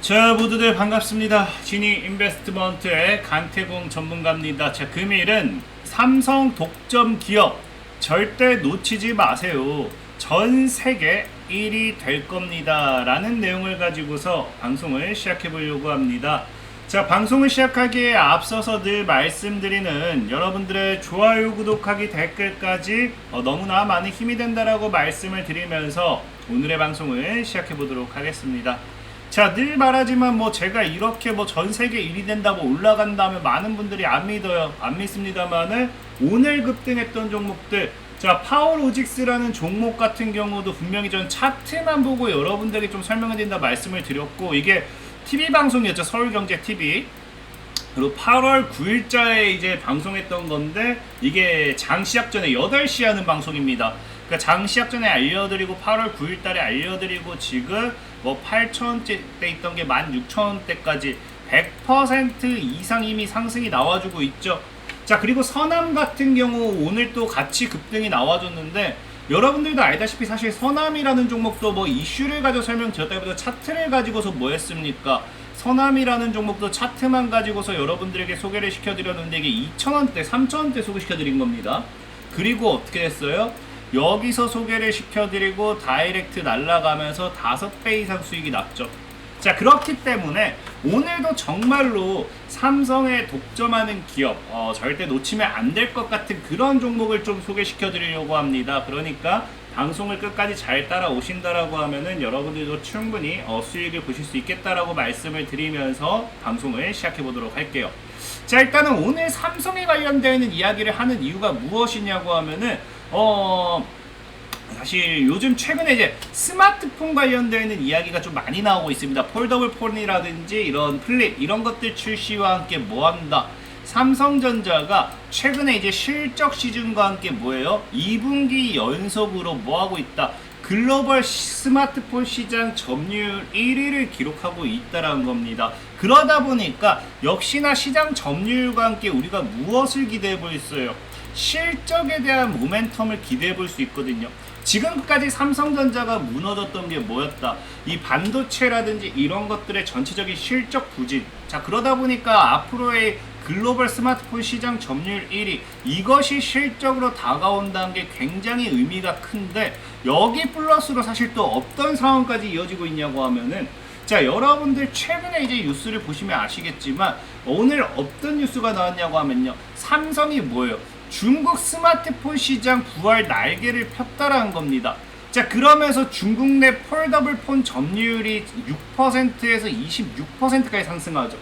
자, 모두들 반갑습니다. 지니 인베스트먼트의 강태공 전문가입니다. 자, 금일은 삼성 독점 기업 절대 놓치지 마세요. 전 세계 1위 될 겁니다. 라는 내용을 가지고서 방송을 시작해 보려고 합니다. 자, 방송을 시작하기에 앞서서 늘 말씀드리는 여러분들의 좋아요, 구독하기, 댓글까지 너무나 많은 힘이 된다라고 말씀을 드리면서 오늘의 방송을 시작해 보도록 하겠습니다. 자, 늘 말하지만 제가 이렇게 전 세계 1위 된다 올라간다면 많은 분들이 안 믿어요. 안 믿습니다만은 오늘 급등했던 종목들, 자, 파워로직스라는 종목 같은 경우도 분명히 전 차트만 보고 여러분들에게 좀 설명해 드린다 말씀을 드렸고, 이게 TV 방송이었죠. 서울경제TV. 그리고 8월 9일자에 이제 방송했던 건데, 이게 장 시작 전에 8시 하는 방송입니다. 그러니까 장 시작 전에 알려드리고 8월 9일 달에 알려드리고 지금 8,000원대 있던 게 16,000원대까지 100% 이상 이미 상승이 나와주고 있죠. 자, 그리고 서남 같은 경우 오늘 또 같이 급등이 나와줬는데, 여러분들도 알다시피 사실 서남이라는 종목도 이슈를 가지고 설명드렸다기보다 차트를 가지고서 했습니까? 서남이라는 종목도 차트만 가지고서 여러분들에게 소개를 시켜드렸는데, 이게 2,000원대, 3,000원대 소개시켜드린 겁니다. 그리고 어떻게 됐어요? 여기서 소개를 시켜드리고 다이렉트 날라가면서 5배 이상 수익이 났죠. 자, 그렇기 때문에 오늘도 정말로 삼성에 독점하는 기업 절대 놓치면 안 될 것 같은 그런 종목을 좀 소개시켜 드리려고 합니다. 그러니까 방송을 끝까지 잘 따라오신다라고 하면은 여러분들도 충분히 수익을 보실 수 있겠다라고 말씀을 드리면서 방송을 시작해 보도록 할게요. 자, 일단은 오늘 삼성에 관련되어 있는 이야기를 하는 이유가 무엇이냐고 하면은 사실 요즘 최근에 이제 스마트폰 관련되어 있는 이야기가 좀 많이 나오고 있습니다. 폴더블 폰이라든지 이런 플립 이런 것들 출시와 함께 뭐한다. 삼성전자가 최근에 이제 실적 시즌과 함께 2분기 연속으로 뭐하고 있다. 글로벌 스마트폰 시장 점유율 1위를 기록하고 있다는 겁니다. 그러다 보니까 역시나 시장 점유율과 함께 우리가 무엇을 기대해 볼 수 있어요? 실적에 대한 모멘텀을 기대해 볼 수 있거든요. 지금까지 삼성전자가 무너졌던 게 뭐였다? 이 반도체라든지 이런 것들의 전체적인 실적 부진. 자, 그러다 보니까 앞으로의 글로벌 스마트폰 시장 점유율 1위, 이것이 실적으로 다가온다는 게 굉장히 의미가 큰데, 여기 플러스로 사실 또 어떤 상황까지 이어지고 있냐고 하면은, 자, 여러분들 최근에 이제 뉴스를 보시면 아시겠지만 오늘 어떤 뉴스가 나왔냐고 하면요, 삼성이 중국 스마트폰 시장 부활 날개를 폈다라는 겁니다. 자, 그러면서 중국 내 폴더블 폰 점유율이 6%에서 26%까지 상승하죠.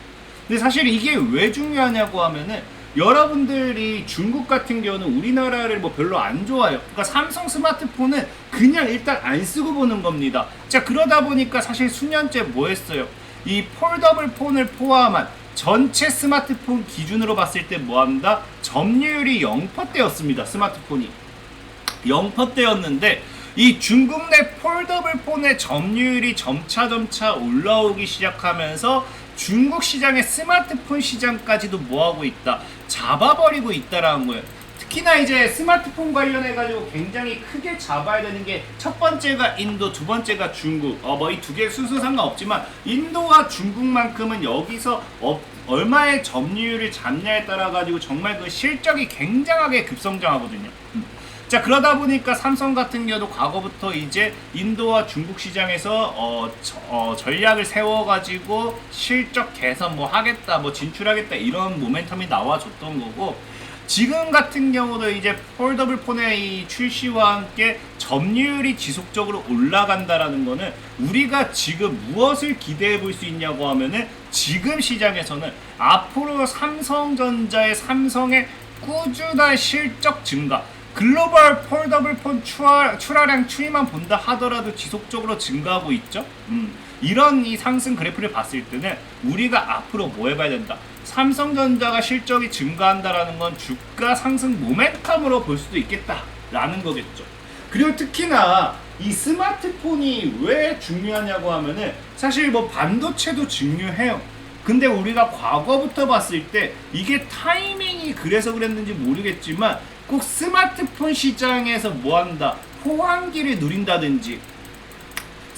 근데 사실 이게 왜 중요하냐고 하면은, 여러분들이 중국 같은 경우는 우리나라를 별로 안 좋아해요. 그러니까 삼성 스마트폰은 그냥 일단 안 쓰고 보는 겁니다. 자, 그러다 보니까 사실 수년째 했어요? 이 폴더블 폰을 포함한 전체 스마트폰 기준으로 봤을 때 뭐한다? 점유율이 0%였습니다. 스마트폰이 0%였는데 이 중국 내 폴더블 폰의 점유율이 점차 올라오기 시작하면서 중국 시장의 스마트폰 시장까지도 뭐하고 있다? 잡아버리고 있다라는 거예요. 특히나 이제 스마트폰 관련해가지고 굉장히 크게 잡아야 되는 게, 첫 번째가 인도, 두 번째가 중국. 이 두 개 순서 상관없지만 인도와 중국만큼은 여기서 얼마의 점유율을 잡냐에 따라 가지고 정말 그 실적이 굉장하게 급성장하거든요. 자, 그러다 보니까 삼성 같은 경우도 과거부터 이제 인도와 중국 시장에서 전략을 세워가지고 실적 개선 하겠다, 진출하겠다, 이런 모멘텀이 나와줬던 거고, 지금 같은 경우도 이제 폴더블 폰의 이 출시와 함께 점유율이 지속적으로 올라간다라는 거는, 우리가 지금 무엇을 기대해 볼 수 있냐고 하면은, 지금 시장에서는 앞으로 삼성의 꾸준한 실적 증가, 글로벌 폴더블 폰 출하량 추이만 본다 하더라도 지속적으로 증가하고 있죠. 이런 이 상승 그래프를 봤을 때는 우리가 앞으로 해봐야 된다. 삼성전자가 실적이 증가한다라는 건 주가 상승 모멘텀으로 볼 수도 있겠다라는 거겠죠. 그리고 특히나 이 스마트폰이 왜 중요하냐고 하면은, 사실 반도체도 중요해요. 근데 우리가 과거부터 봤을 때 이게 타이밍이 그래서 그랬는지 모르겠지만 꼭 스마트폰 시장에서 뭐한다? 호황기를 누린다든지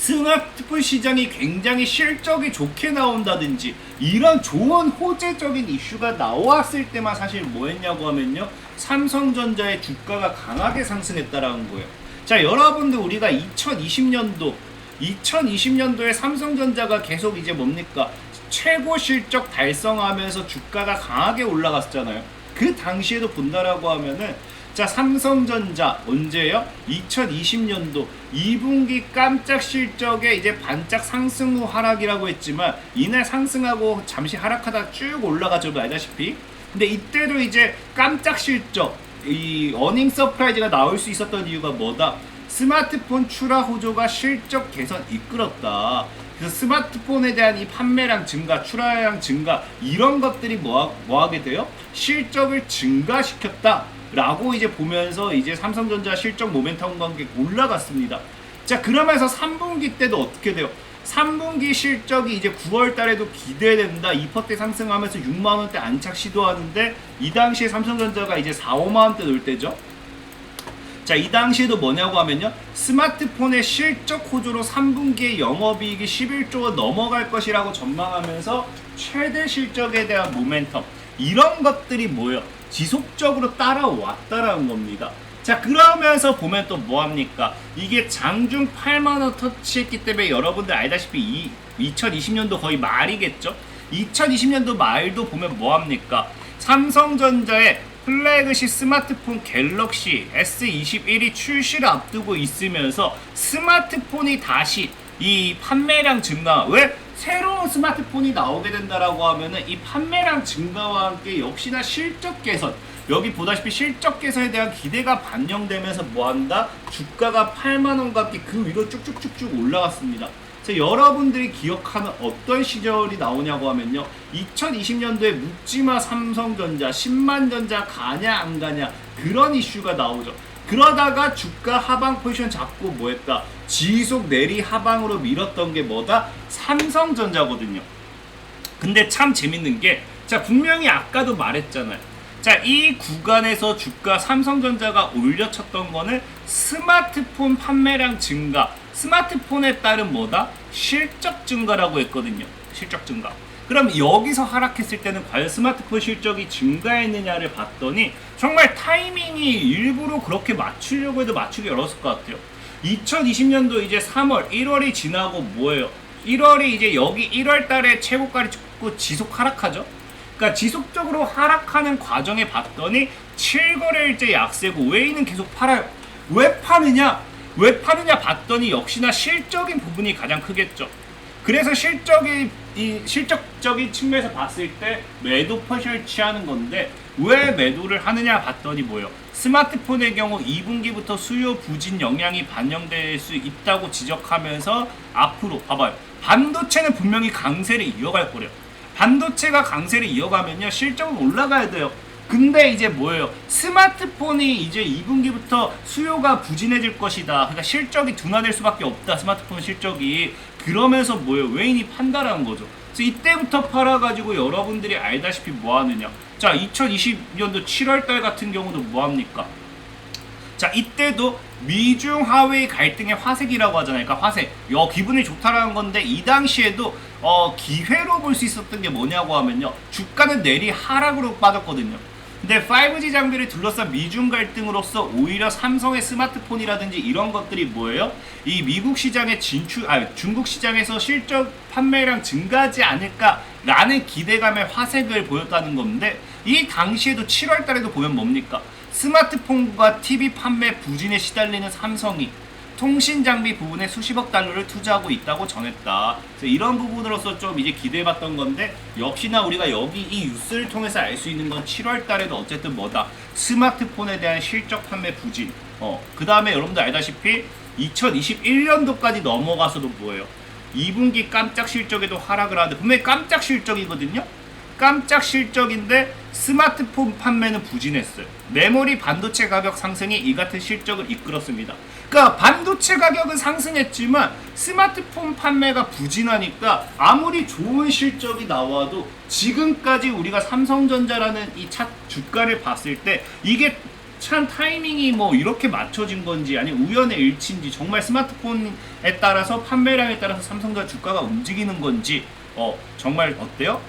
스마트폰 시장이 굉장히 실적이 좋게 나온다든지 이런 좋은 호재적인 이슈가 나왔을 때만 사실 뭐 했냐고 하면요, 삼성전자의 주가가 강하게 상승했다라는 거예요. 자, 여러분들 우리가 2020년도에 삼성전자가 계속 이제 뭡니까? 최고 실적 달성하면서 주가가 강하게 올라갔잖아요. 그 당시에도 본다라고 하면은, 자, 삼성전자 언제요? 2020년도 2분기 깜짝 실적에 이제 반짝 상승 후 하락이라고 했지만 이날 상승하고 잠시 하락하다 쭉 올라가죠, 알다시피. 근데 이때도 이제 깜짝 실적, 이 어닝 서프라이즈가 나올 수 있었던 이유가 뭐다? 스마트폰 출하 호조가 실적 개선 이끌었다. 그래서 스마트폰에 대한 이 판매량 증가, 출하량 증가, 이런 것들이 뭐 하게 돼요? 실적을 증가시켰다 라고 이제 보면서 이제 삼성전자 실적 모멘텀 관계 올라갔습니다. 자, 그러면서 3분기 때도 어떻게 돼요? 3분기 실적이 이제 9월 달에도 기대된다. 2% 상승하면서 6만원대 안착 시도하는데, 이 당시에 삼성전자가 이제 4, 5만원대 놀 때죠. 자, 이 당시에도 뭐냐고 하면요, 스마트폰의 실적 호조로 3분기에 영업이익이 11조가 넘어갈 것이라고 전망하면서 최대 실적에 대한 모멘텀, 이런 것들이 뭐예요? 지속적으로 따라왔다라는 겁니다. 자, 그러면서 보면 또 뭐합니까? 이게 장중 8만원 터치했기 때문에 여러분들 알다시피 2020년도 거의 말이겠죠? 2020년도 말도 보면 뭐합니까? 삼성전자의 플래그십 스마트폰 갤럭시 S21이 출시를 앞두고 있으면서 스마트폰이 다시 이 판매량 증가, 왜? 새로운 스마트폰이 나오게 된다라고 하면은 이 판매량 증가와 함께 역시나 실적 개선, 여기 보다시피 실적 개선에 대한 기대가 반영되면서 뭐한다? 주가가 8만원과 함께 그 위로 쭉쭉쭉쭉 올라갔습니다. 자, 여러분들이 기억하는 어떤 시절이 나오냐고 하면요, 2020년도에 묻지마 삼성전자, 10만전자 가냐 안 가냐, 그런 이슈가 나오죠. 그러다가 주가 하방 포지션 잡고 뭐했다? 지속 내리 하방으로 밀었던 게 뭐다? 삼성전자거든요. 근데 참 재밌는 게, 자, 분명히 아까도 말했잖아요. 자, 이 구간에서 주가 삼성전자가 올려쳤던 거는 스마트폰 판매량 증가, 스마트폰에 따른 뭐다? 실적 증가라고 했거든요. 실적 증가. 그럼 여기서 하락했을 때는 과연 스마트폰 실적이 증가했느냐를 봤더니 정말 타이밍이 일부러 그렇게 맞추려고 해도 맞추기 어려웠을 것 같아요. 2020년도 이제 3월, 1월이 지나고 뭐예요? 1월이 이제 여기 1월 달에 최고가를 찍고 지속 하락하죠? 그러니까 지속적으로 하락하는 과정에 봤더니 7거래일째 약세고 외인은 계속 팔아요. 왜 파느냐? 왜 파느냐 봤더니 역시나 실적인 부분이 가장 크겠죠. 그래서 실적인 측면에서 봤을 때 매도 포지션을 취하는 건데, 왜 매도를 하느냐 봤더니 뭐예요? 스마트폰의 경우 2분기부터 수요 부진 영향이 반영될 수 있다고 지적하면서 앞으로 봐봐요. 반도체는 분명히 강세를 이어갈 거래요. 반도체가 강세를 이어가면요, 실적은 올라가야 돼요. 근데 이제 뭐예요? 스마트폰이 이제 2분기부터 수요가 부진해질 것이다. 그러니까 실적이 둔화될 수밖에 없다. 스마트폰 실적이. 그러면서 뭐예요? 외인이 판다라는 거죠. 그래서 이때부터 팔아가지고 여러분들이 알다시피 뭐 하느냐. 자, 2020년도 7월달 같은 경우도 뭐 합니까? 자, 이때도 미중 하웨이 갈등의 화색이라고 하잖아요. 그러니까 화색. 기분이 좋다라는 건데, 이 당시에도 기회로 볼 수 있었던 게 뭐냐고 하면요, 주가는 내리 하락으로 빠졌거든요. 근데 5G 장비를 둘러싼 미중 갈등으로서 오히려 삼성의 스마트폰이라든지 이런 것들이 뭐예요? 이 미국 시장에 중국 시장에서 실적 판매량 증가하지 않을까라는 기대감의 화색을 보였다는 건데, 이 당시에도 7월 달에도 보면 뭡니까? 스마트폰과 TV 판매 부진에 시달리는 삼성이 통신 장비 부분에 수십억 달러를 투자하고 있다고 전했다. 그래서 이런 부분으로서 좀 이제 기대해봤던 건데, 역시나 우리가 여기 이 뉴스를 통해서 알 수 있는 건 7월 달에도 어쨌든 뭐다? 스마트폰에 대한 실적 판매 부진. 그 다음에 여러분들 알다시피 2021년도까지 넘어가서도 뭐예요? 2분기 깜짝 실적에도 하락을 하는데, 분명히 깜짝 실적이거든요? 깜짝 실적인데 스마트폰 판매는 부진했어요. 메모리 반도체 가격 상승이 이 같은 실적을 이끌었습니다. 그러니까 반도체 가격은 상승했지만 스마트폰 판매가 부진하니까 아무리 좋은 실적이 나와도 지금까지 우리가 삼성전자라는 이 차 주가를 봤을 때 이게 참 타이밍이 뭐 이렇게 맞춰진 건지 아니 우연의 일치인지 정말 스마트폰에 따라서 판매량에 따라서 삼성전자 주가가 움직이는 건지 정말 어때요?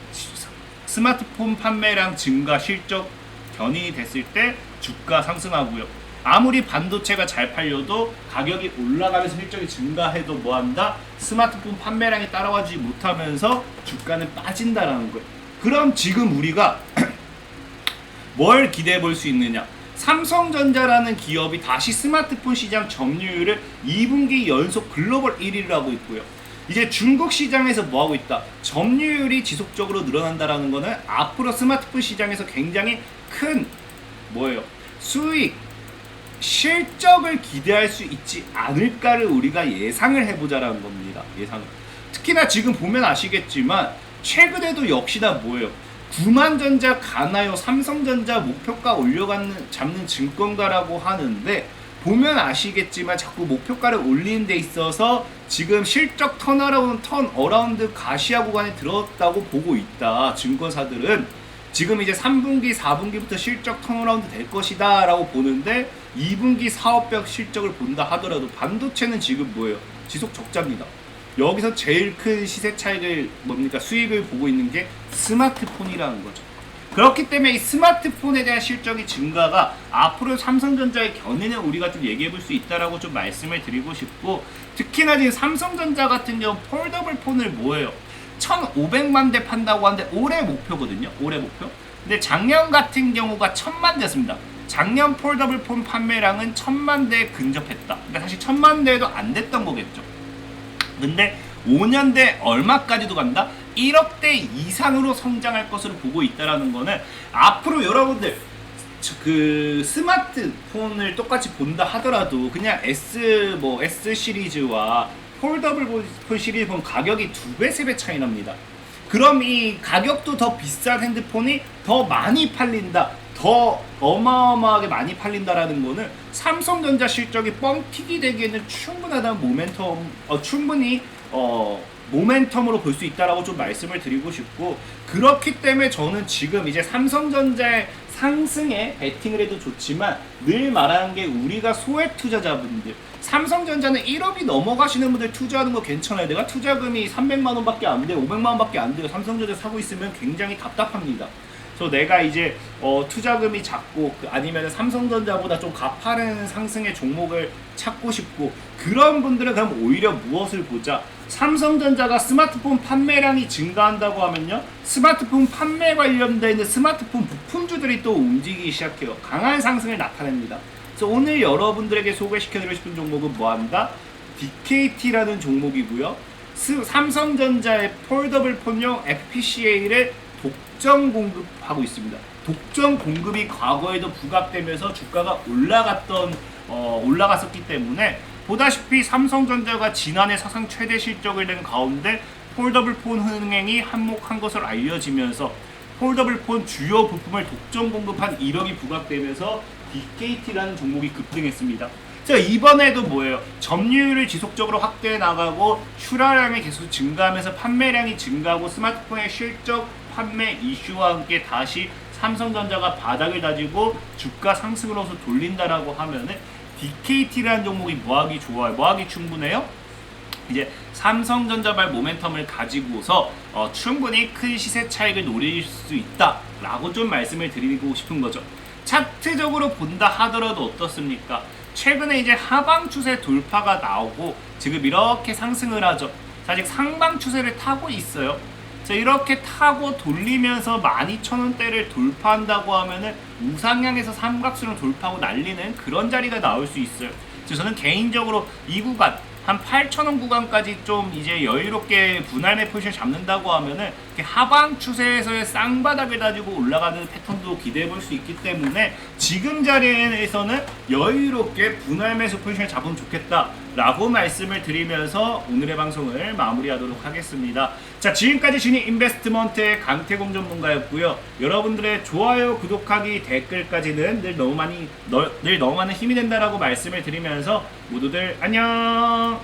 스마트폰 판매량 증가 실적 견인이 됐을 때 주가 상승하고요. 아무리 반도체가 잘 팔려도 가격이 올라가면서 실적이 증가해도 뭐한다? 스마트폰 판매량이 따라가지 못하면서 주가는 빠진다라는 거예요. 그럼 지금 우리가 뭘 기대해 볼 수 있느냐? 삼성전자라는 기업이 다시 스마트폰 시장 점유율을 2분기 연속 글로벌 1위를 하고 있고요. 이제 중국 시장에서 뭐 하고 있다? 점유율이 지속적으로 늘어난다라는 거는 앞으로 스마트폰 시장에서 굉장히 큰 뭐예요? 수익, 실적을 기대할 수 있지 않을까를 우리가 예상을 해보자라는 겁니다. 예상을. 특히나 지금 보면 아시겠지만 최근에도 역시나 뭐예요? 구만전자 가나요? 삼성전자 목표가 잡는 증권가라고 하는데 보면 아시겠지만 자꾸 목표가를 올리는 데 있어서 지금 실적 턴어라운드 가시화 구간에 들었다고 보고 있다. 증권사들은 지금 이제 3분기, 4분기부터 실적 턴어라운드 될 것이다 라고 보는데 2분기 사업별 실적을 본다 하더라도 반도체는 지금 뭐예요? 지속 적자입니다. 여기서 제일 큰 시세 차익을 뭡니까? 수익을 보고 있는 게 스마트폰이라는 거죠. 그렇기 때문에 이 스마트폰에 대한 실적이 증가가 앞으로 삼성전자의 견해는 우리가 좀 얘기해 볼 수 있다라고 좀 말씀을 드리고 싶고, 특히나 지금 삼성전자 같은 경우 폴더블 폰을 뭐예요? 1,500만 대 판다고 하는데 올해 목표거든요. 올해 목표. 근데 작년 같은 경우가 1,000만 대였습니다. 작년 폴더블 폰 판매량은 1,000만 대에 근접했다. 그러니까 사실 1,000만 대도 안 됐던 거겠죠. 근데 5년 대 얼마까지도 간다? 1억 대 이상으로 성장할 것으로 보고 있다라는 거는 앞으로 여러분들 그 스마트폰을 똑같이 본다 하더라도 그냥 S 시리즈와 폴더블 폰 시리즈 보면 가격이 2배, 3배 차이 납니다. 그럼 이 가격도 더 비싼 핸드폰이 더 많이 팔린다, 더 어마어마하게 많이 팔린다라는 거는 삼성전자 실적이 뻥튀기 되기에는 충분하다는 충분히 모멘텀으로 볼 수 있다라고 좀 말씀을 드리고 싶고, 그렇기 때문에 저는 지금 이제 삼성전자의 상승에 베팅을 해도 좋지만 늘 말하는 게 우리가 소액 투자자분들, 삼성전자는 1억이 넘어가시는 분들 투자하는 거 괜찮아요. 내가 투자금이 300만 원밖에 안 돼요, 500만 원밖에 안 돼요. 삼성전자 사고 있으면 굉장히 답답합니다. 그래서 내가 이제 투자금이 작고 아니면 삼성전자보다 좀 가파른 상승의 종목을 찾고 싶고, 그런 분들은 그럼 오히려 무엇을 보자? 삼성전자가 스마트폰 판매량이 증가한다고 하면요, 스마트폰 판매 관련되어 있는 스마트폰 부품주들이 또 움직이기 시작해요. 강한 상승을 나타냅니다. 그래서 오늘 여러분들에게 소개시켜드리고 싶은 종목은 뭐한다? DKT라는 종목이고요. 삼성전자의 폴더블 폰용 FPGA를 독점 공급하고 있습니다. 독점 공급이 과거에도 부각되면서 주가가 올라갔었기 때문에, 보다시피 삼성전자가 지난해 사상 최대 실적을 낸 가운데 폴더블 폰 흥행이 한몫한 것으로 알려지면서 폴더블 폰 주요 부품을 독점 공급한 이력이 부각되면서 DKT라는 종목이 급등했습니다. 자, 이번에도 뭐예요? 점유율을 지속적으로 확대해 나가고 출하량이 계속 증가하면서 판매량이 증가하고 스마트폰의 실적 판매 이슈와 함께 다시 삼성전자가 바닥을 다지고 주가 상승으로서 돌린다라고 하면은 DKT라는 종목이 뭐하기 좋아요? 뭐하기 충분해요? 이제 삼성전자발 모멘텀을 가지고서 충분히 큰 시세 차익을 노릴 수 있다라고 좀 말씀을 드리고 싶은 거죠. 차트적으로 본다 하더라도 어떻습니까? 최근에 이제 하방 추세 돌파가 나오고 지금 이렇게 상승을 하죠. 아직 상방 추세를 타고 있어요. 자, 이렇게 타고 돌리면서 12,000원대를 돌파한다고 하면은 우상향에서 삼각수를 돌파하고 날리는 그런 자리가 나올 수 있어요. 그래서 저는 개인적으로 이 구간 한 8,000원 구간까지 좀 이제 여유롭게 분할매 포지션 잡는다고 하면은 하방 추세에서의 쌍바닥을 다지고 올라가는 패턴도 기대해 볼 수 있기 때문에 지금 자리에서는 여유롭게 분할매수 포지션을 잡으면 좋겠다라고 말씀을 드리면서 오늘의 방송을 마무리하도록 하겠습니다. 자, 지금까지 진이 인베스트먼트의 강태공 전문가였고요. 여러분들의 좋아요, 구독하기, 댓글까지는 늘 너무 많은 힘이 된다라고 말씀을 드리면서 모두들 안녕.